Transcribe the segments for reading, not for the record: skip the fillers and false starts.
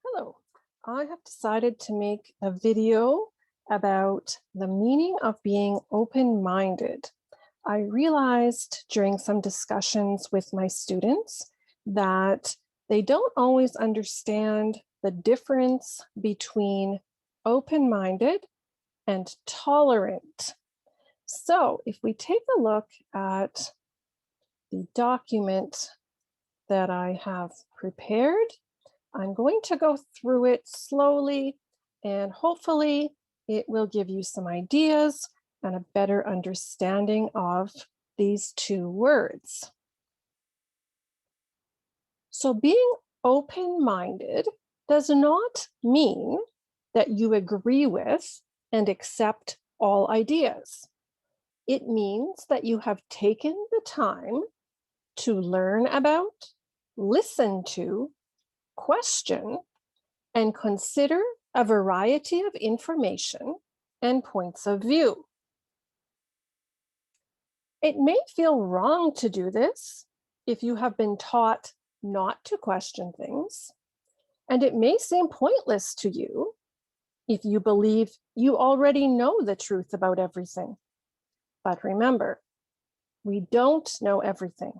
Hello, I have decided to make a video about the meaning of being open-minded. I realized during some discussions with my students that they don't always understand the difference between open-minded and tolerant. So if we take a look at the document that I have prepared, I'm going to go through it slowly and hopefully it will give you some ideas and a better understanding of these two words. So being open-minded does not mean that you agree with and accept all ideas. It means that you have taken the time to learn about, listen to, question, and consider a variety of information and points of view. It may feel wrong to do this if you have been taught not to question things, and it may seem pointless to you if you believe you already know the truth about everything. But remember, we don't know everything.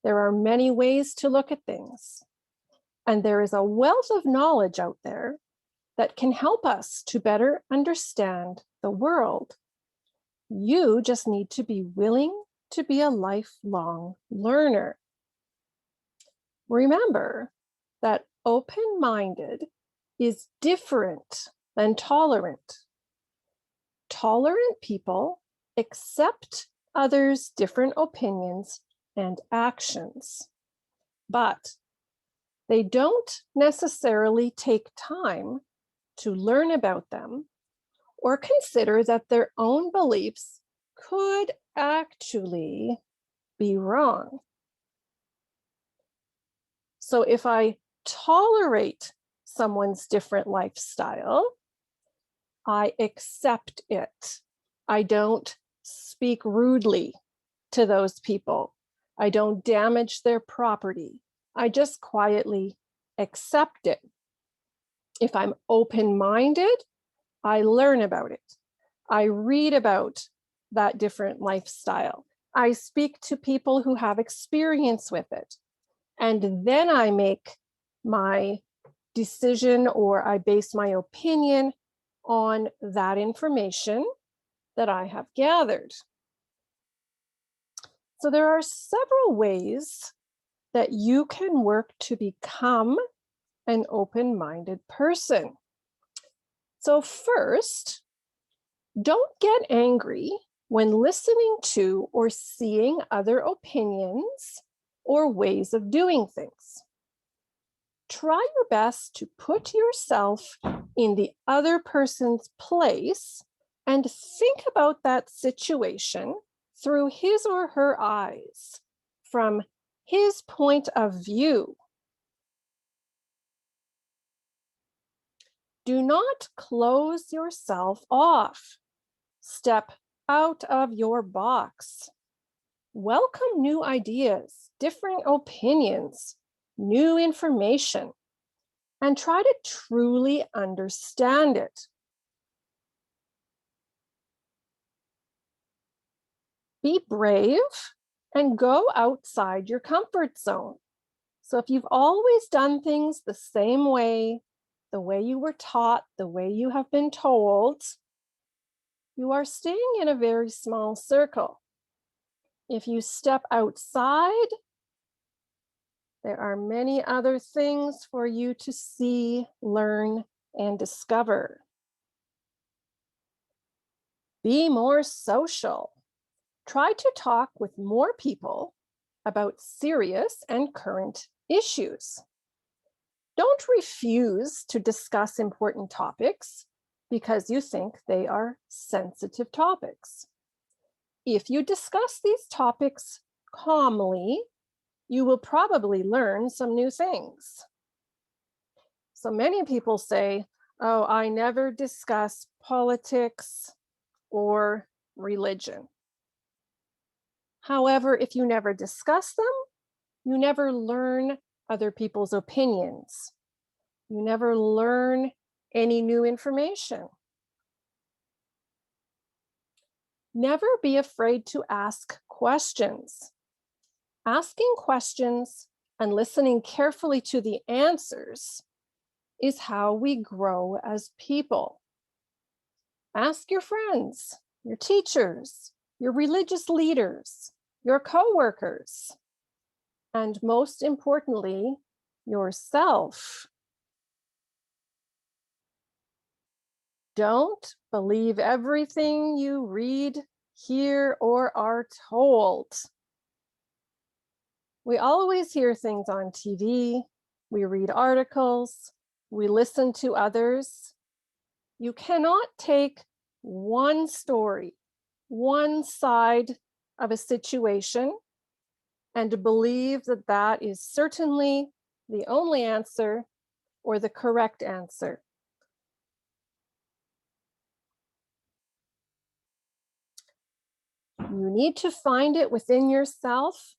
There are many ways to look at things, and there is a wealth of knowledge out there that can help us to better understand the world. You just need to be willing to be a lifelong learner. Remember that open-minded is different than tolerant. Tolerant people accept others' different opinions and actions, but they don't necessarily take time to learn about them or consider that their own beliefs could actually be wrong. So if I tolerate someone's different lifestyle, I accept it. I don't speak rudely to those people. I don't damage their property. I just quietly accept it. If I'm open-minded, I learn about it. I read about that different lifestyle. I speak to people who have experience with it. And then I make my decision or I base my opinion on that information that I have gathered. So there are several ways that you can work to become an open-minded person. So first, don't get angry when listening to or seeing other opinions or ways of doing things. Try your best to put yourself in the other person's place and think about that situation through his or her eyes, from his point of view. Do not close yourself off. Step out of your box. Welcome new ideas, different opinions, new information, and try to truly understand it. Be brave and go outside your comfort zone. So if you've always done things the same way, the way you were taught, the way you have been told, you are staying in a very small circle. If you step outside, there are many other things for you to see, learn, and discover. Be more social. Try to talk with more people about serious and current issues. Don't refuse to discuss important topics because you think they are sensitive topics. If you discuss these topics calmly, you will probably learn some new things. So many people say, oh, I never discuss politics or religion. However, if you never discuss them, you never learn other people's opinions. You never learn any new information. Never be afraid to ask questions. Asking questions and listening carefully to the answers is how we grow as people. Ask your friends, your teachers, your religious leaders, your coworkers, and most importantly, yourself. Don't believe everything you read, hear, or are told. We always hear things on TV, we read articles, we listen to others. You cannot take one story, one side of a situation, and believe that that is certainly the only answer or the correct answer. You need to find it within yourself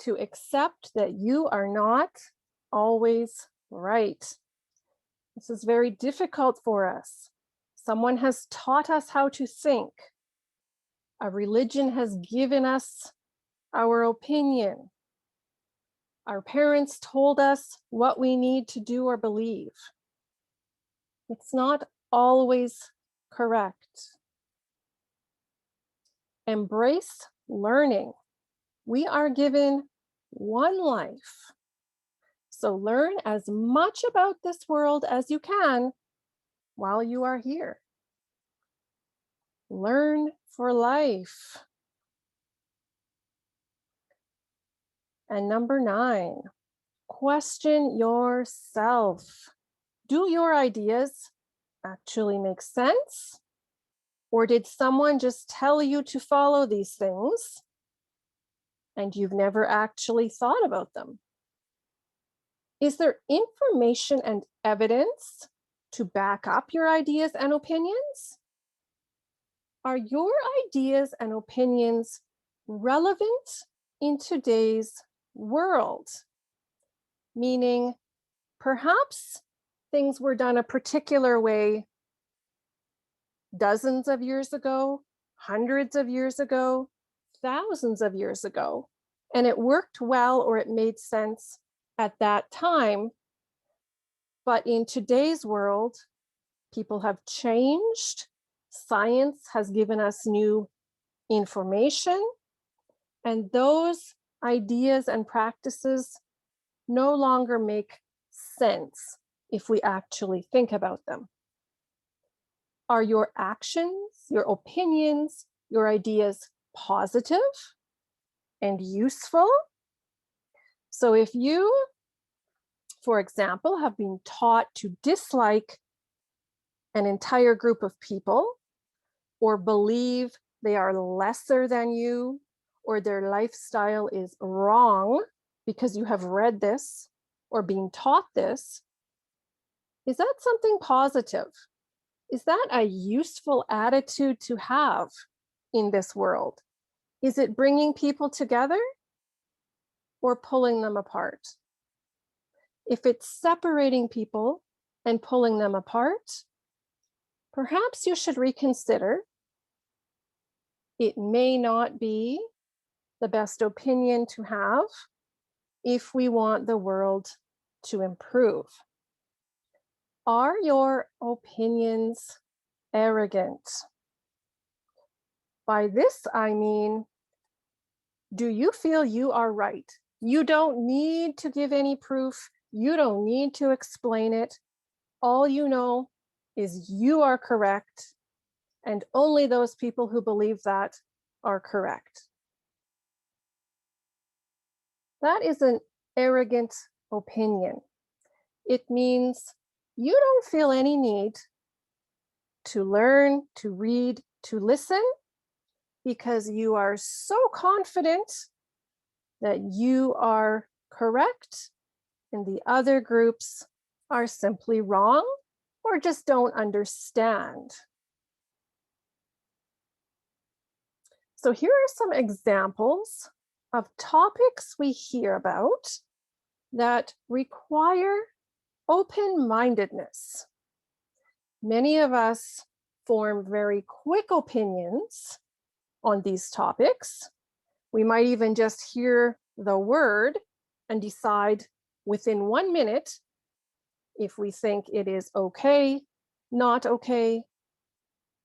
to accept that you are not always right. This is very difficult for us. Someone has taught us how to think. A religion has given us our opinion. Our parents told us what we need to do or believe. It's not always correct. Embrace learning. We are given one life. So learn as much about this world as you can while you are here. Learn for life. And number 9, question yourself. Do your ideas actually make sense? Or did someone just tell you to follow these things and you've never actually thought about them? Is there information and evidence to back up your ideas and opinions? Are your ideas and opinions relevant in today's world? Meaning, perhaps things were done a particular way dozens of years ago, hundreds of years ago, thousands of years ago, and it worked well or it made sense at that time. But in today's world, people have changed. Science has given us new information, and those ideas and practices no longer make sense if we actually think about them. Are your actions, your opinions, your ideas positive and useful? So if you, for example, have been taught to dislike an entire group of people, or believe they are lesser than you, or their lifestyle is wrong because you have read this or been taught this, is that something positive? Is that a useful attitude to have in this world? Is it bringing people together or pulling them apart? If it's separating people and pulling them apart, perhaps you should reconsider. It may not be the best opinion to have if we want the world to improve. Are your opinions arrogant? By this, I mean, do you feel you are right? You don't need to give any proof. You don't need to explain it. All you know is you are correct, and only those people who believe that are correct. That is an arrogant opinion. It means you don't feel any need to learn, to read, to listen, because you are so confident that you are correct and the other groups are simply wrong or just don't understand. So here are some examples of topics we hear about that require Open-mindedness. Many of us form very quick opinions on these topics. We might even just hear the word and decide within 1 minute if we think it is okay, not okay,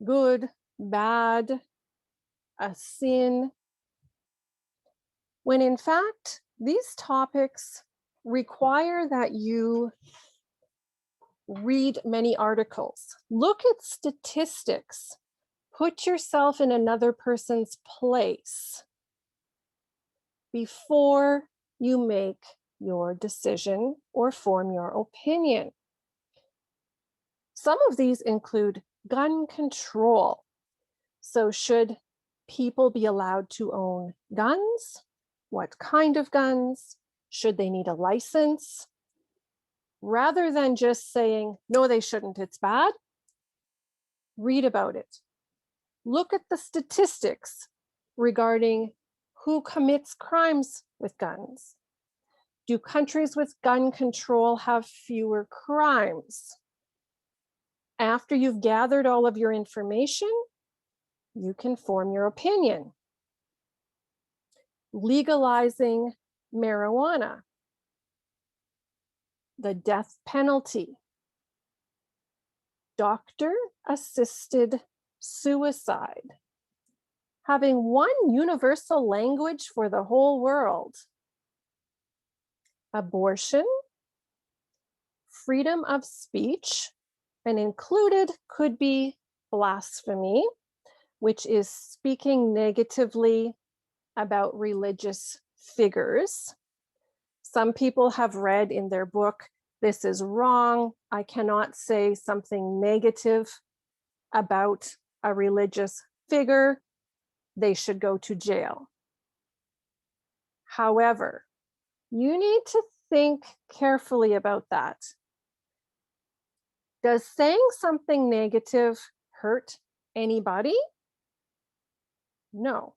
good, bad, a sin, when in fact, these topics require that you read many articles, look at statistics, put yourself in another person's place before you make your decision or form your opinion. Some of these include gun control. So should people be allowed to own guns? What kind of guns? Should they need a license? Rather than just saying, no, they shouldn't, it's bad, read about it. Look at the statistics regarding who commits crimes with guns. Do countries with gun control have fewer crimes? After you've gathered all of your information, you can form your opinion. Legalizing marijuana, the death penalty, doctor-assisted suicide, having one universal language for the whole world, abortion, freedom of speech, and included could be blasphemy, which is speaking negatively about religious figures. Some people have read in their book, this is wrong. I cannot say something negative about a religious figure. They should go to jail. However, you need to think carefully about that. Does saying something negative hurt anybody? No.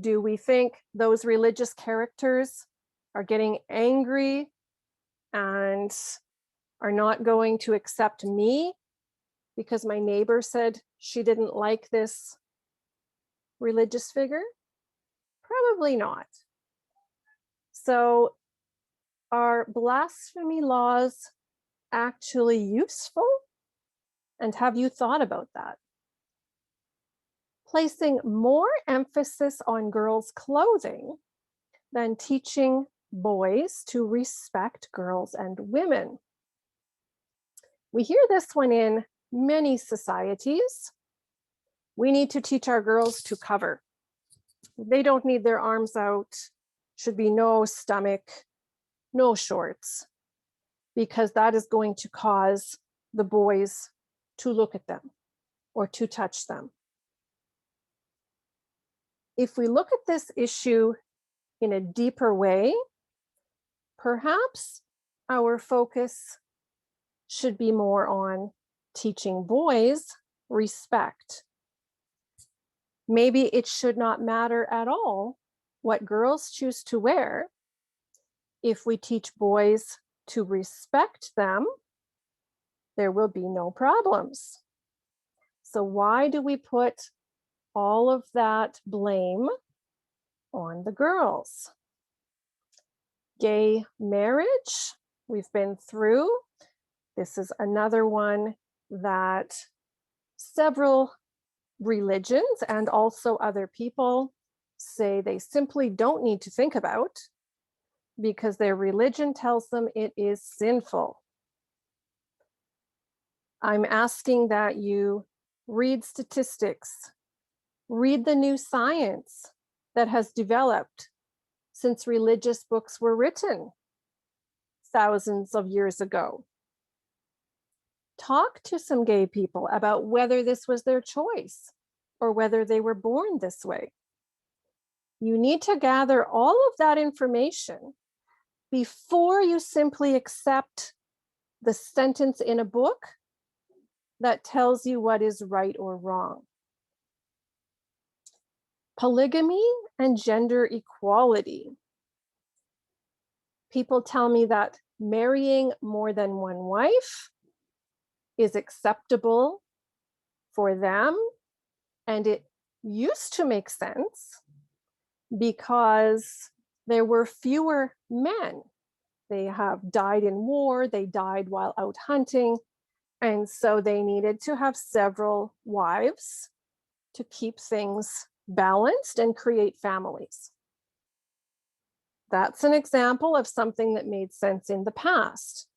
Do we think those religious characters are getting angry and are not going to accept me because my neighbor said she didn't like this religious figure? Probably not. So are blasphemy laws actually useful? And have you thought about that? Placing more emphasis on girls' clothing than teaching boys to respect girls and women. We hear this one in many societies. We need to teach our girls to cover. They don't need their arms out, should be no stomach, no shorts, because that is going to cause the boys to look at them or to touch them. If we look at this issue in a deeper way, perhaps our focus should be more on teaching boys respect. Maybe it should not matter at all what girls choose to wear. If we teach boys to respect them, there will be no problems. So why do we put all of that blame on the girls? Gay marriage, we've been through. This is another one that several religions and also other people say they simply don't need to think about because their religion tells them it is sinful. I'm asking that you read statistics, read the new science that has developed since religious books were written thousands of years ago. Talk to some gay people about whether this was their choice or whether they were born this way. You need to gather all of that information before you simply accept the sentence in a book that tells you what is right or wrong. Polygamy and gender equality. People tell me that marrying more than one wife is acceptable for them, and it used to make sense because there were fewer men. They have died in war, they died while out hunting, and so they needed to have several wives to keep things balanced and create families. That's an example of something that made sense in the past.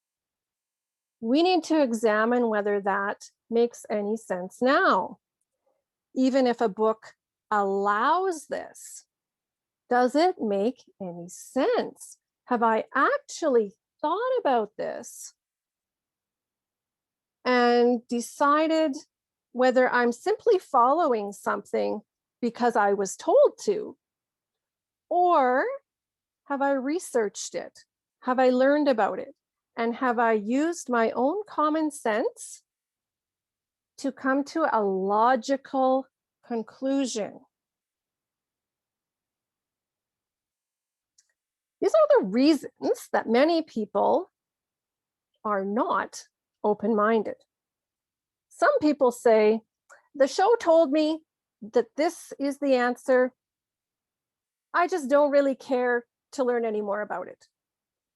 We need to examine whether that makes any sense now. Even if a book allows this, does it make any sense? Have I actually thought about this and decided whether I'm simply following something because I was told to? Or have I researched it? Have I learned about it? And have I used my own common sense to come to a logical conclusion? These are the reasons that many people are not open-minded. Some people say, the show told me that this is the answer. I just don't really care to learn any more about it.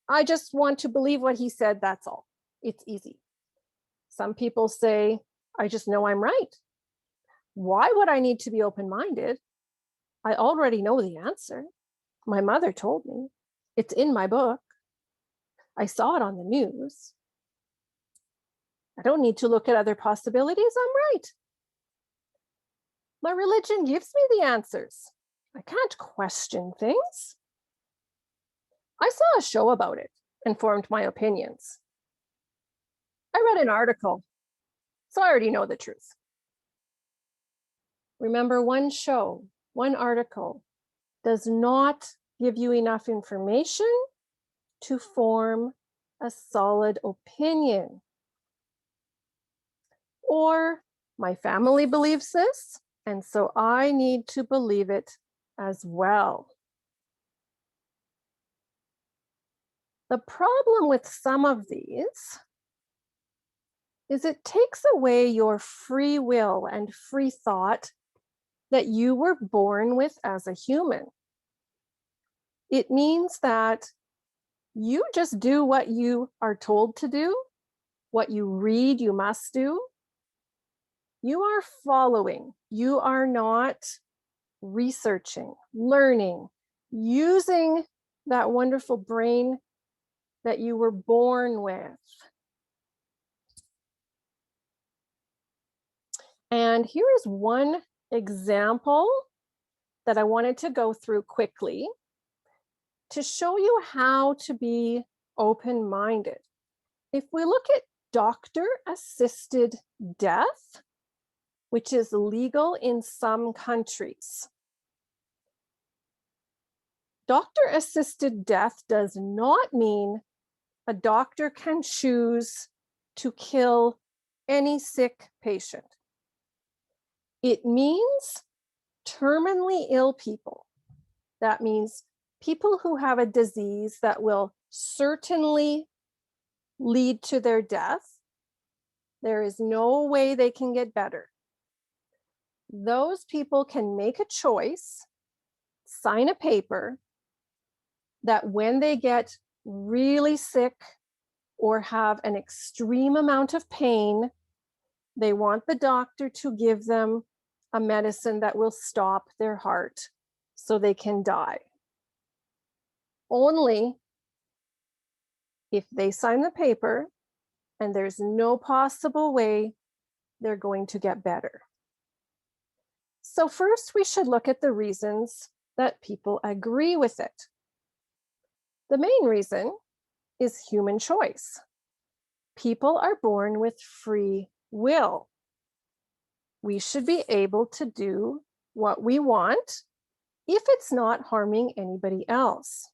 I just want to believe what he said, that's all. It's easy. Some people say, I just know I'm right. Why would I need to be open-minded? I already know the answer. My mother told me. It's in my book. I saw it on the news. I don't need to look at other possibilities. I'm right. My religion gives me the answers. I can't question things. I saw a show about it and formed my opinions. I read an article, so I already know the truth. Remember, one show, one article does not give you enough information to form a solid opinion. Or my family believes this, and so I need to believe it as well. The problem with some of these is it takes away your free will and free thought that you were born with as a human. It means that you just do what you are told to do, what you read you must do. You are following. You are not researching, learning, using that wonderful brain that you were born with. And here is one example that I wanted to go through quickly to show you how to be open-minded. If we look at doctor-assisted death, which is legal in some countries, doctor-assisted death does not mean a doctor can choose to kill any sick patient. It means terminally ill people. That means people who have a disease that will certainly lead to their death. There is no way they can get better. Those people can make a choice, sign a paper that when they get really sick or have an extreme amount of pain, they want the doctor to give them a medicine that will stop their heart so they can die. Only if they sign the paper and there's no possible way they're going to get better. So first, we should look at the reasons that people agree with it. The main reason is human choice. People are born with free will. We should be able to do what we want if it's not harming anybody else.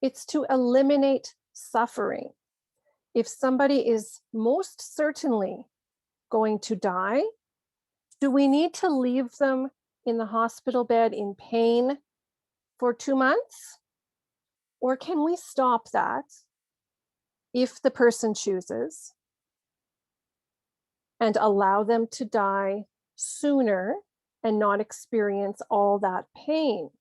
It's to eliminate suffering. If somebody is most certainly going to die, do we need to leave them in the hospital bed in pain for 2 months? Or can we stop that if the person chooses and allow them to die sooner and not experience all that pain?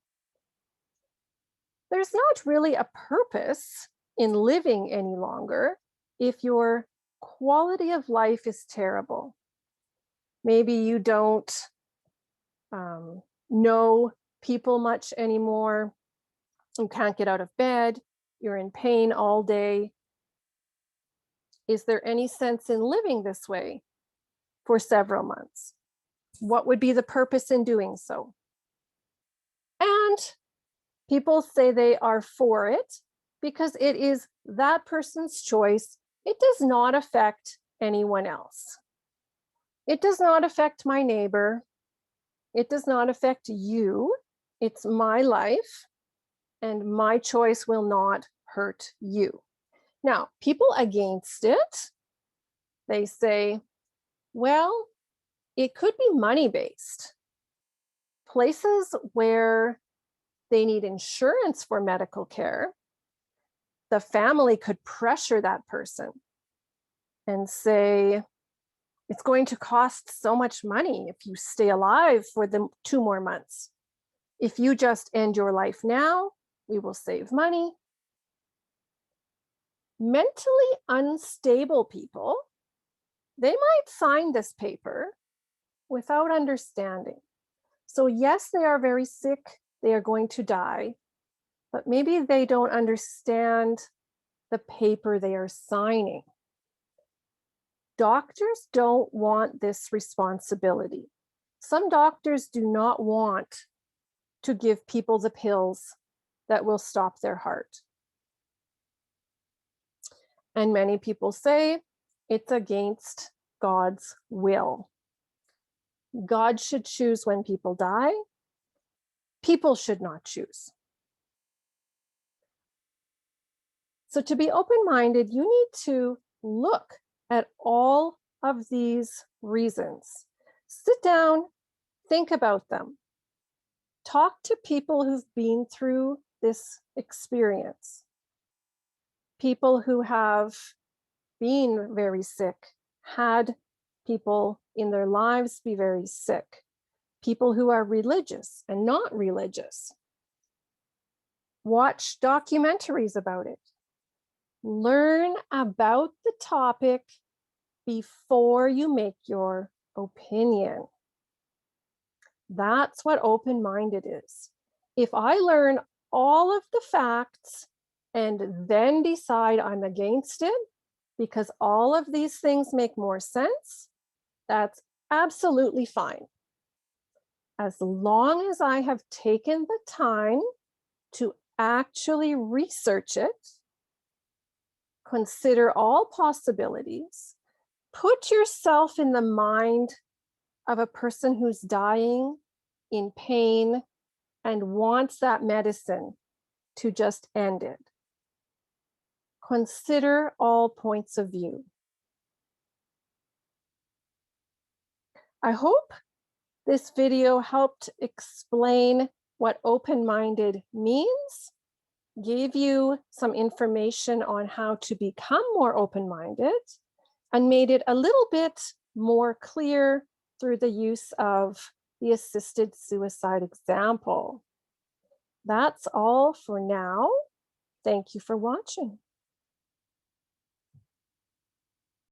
There's not really a purpose in living any longer if your quality of life is terrible. Maybe you don't know people much anymore. You can't get out of bed. You're in pain all day. Is there any sense in living this way for several months? What would be the purpose in doing so? And people say they are for it because it is that person's choice. It does not affect anyone else. It does not affect my neighbor. It does not affect you. It's my life, and my choice will not hurt you. Now, people against it, they say, well, it could be money-based. Places where they need insurance for medical care, the family could pressure that person and say, it's going to cost so much money if you stay alive for the 2 more months. If you just end your life now, we will save money. Mentally unstable people, they might sign this paper without understanding. So yes, they are very sick, they are going to die, but maybe they don't understand the paper they are signing. Doctors don't want this responsibility. Some doctors do not want to give people the pills that will stop their heart. And many people say it's against God's will. God should choose when people die. People should not choose. So to be open-minded, you need to look at all of these reasons. Sit down, think about them. Talk to people who've been through this experience. People who have been very sick, had people in their lives be very sick. People who are religious and not religious. Watch documentaries about it. Learn about the topic before you make your opinion. That's what open-minded is. If I learn all of the facts and then decide I'm against it because all of these things make more sense, that's absolutely fine. As long as I have taken the time to actually research it, consider all possibilities, put yourself in the mind of a person who's dying in pain and wants that medicine to just end it. Consider all points of view. I hope this video helped explain what open-minded means, gave you some information on how to become more open-minded, and made it a little bit more clear through the use of the assisted suicide example. That's all for now. Thank you for watching.